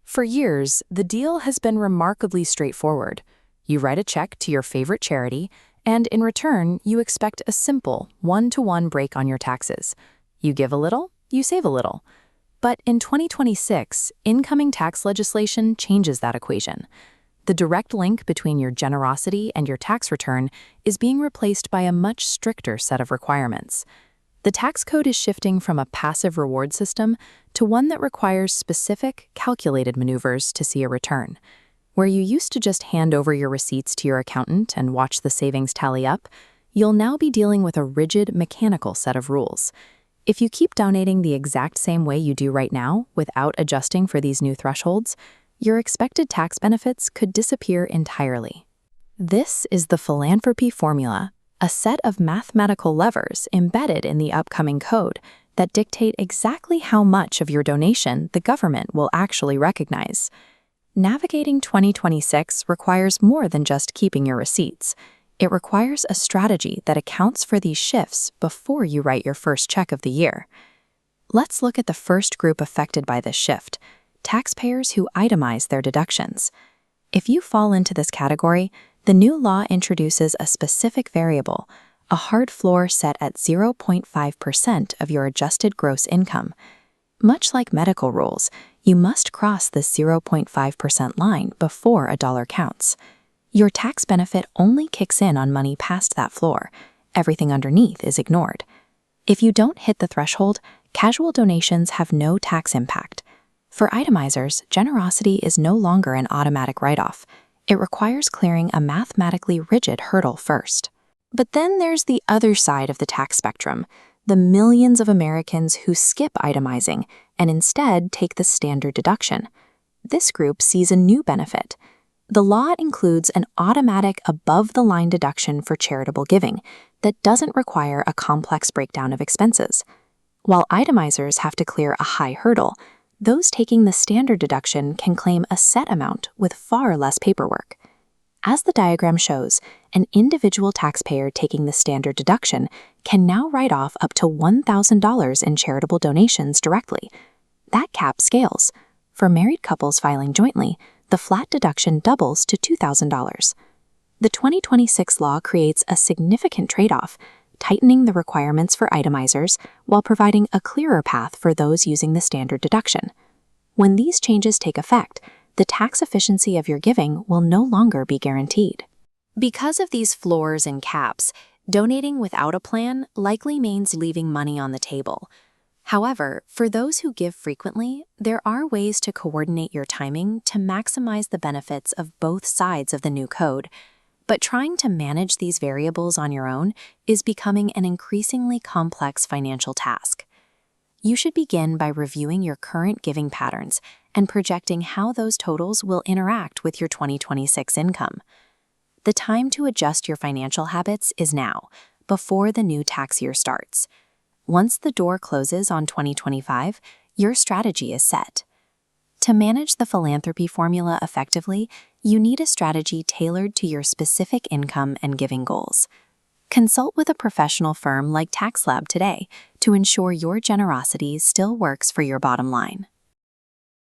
For years, the deal has been remarkably straightforward. You write a check to your favorite charity, and in return, you expect a simple, one-to-one break on your taxes. You give a little, you save a little. But in 2026, incoming tax legislation changes that equation. The direct link between your generosity and your tax return is being replaced by a much stricter set of requirements. The tax code is shifting from a passive reward system to one that requires specific, calculated maneuvers to see a return. Where you used to just hand over your receipts to your accountant and watch the savings tally up, you'll now be dealing with a rigid, mechanical set of rules. If you keep donating the exact same way you do right now, without adjusting for these new thresholds, your expected tax benefits could disappear entirely. This is the Philanthropy formula, a set of mathematical levers embedded in the upcoming code that dictate exactly how much of your donation the government will actually recognize. Navigating 2026 requires more than just keeping your receipts. It requires a strategy that accounts for these shifts before you write your first check of the year. Let's look at the first group affected by this shift: taxpayers who itemize their deductions. If you fall into this category, the new law introduces a specific variable, a hard floor set at 0.5% of your adjusted gross income. Much like medical rules, you must cross this 0.5% line before a dollar counts. Your tax benefit only kicks in on money past that floor. Everything underneath is ignored. If you don't hit the threshold, casual donations have no tax impact. For itemizers, generosity is no longer an automatic write-off. It requires clearing a mathematically rigid hurdle first. But then there's the other side of the tax spectrum, the millions of Americans who skip itemizing and instead take the standard deduction. This group sees a new benefit. The law includes an automatic above-the-line deduction for charitable giving that doesn't require a complex breakdown of expenses. While itemizers have to clear a high hurdle, those taking the standard deduction can claim a set amount with far less paperwork. As the diagram shows, an individual taxpayer taking the standard deduction can now write off up to $1,000 in charitable donations directly. That cap scales. For married couples filing jointly, the flat deduction doubles to $2,000. The 2026 law creates a significant trade-off, tightening the requirements for itemizers while providing a clearer path for those using the standard deduction. When these changes take effect, the tax efficiency of your giving will no longer be guaranteed. Because of these floors and caps, donating without a plan likely means leaving money on the table. However, for those who give frequently, there are ways to coordinate your timing to maximize the benefits of both sides of the new code. But trying to manage these variables on your own is becoming an increasingly complex financial task. You should begin by reviewing your current giving patterns and projecting how those totals will interact with your 2026 income. The time to adjust your financial habits is now, before the new tax year starts. Once the door closes on 2025, your strategy is set. To manage the philanthropy formula effectively, you need a strategy tailored to your specific income and giving goals. Consult with a professional firm like TaxLab today to ensure your generosity still works for your bottom line.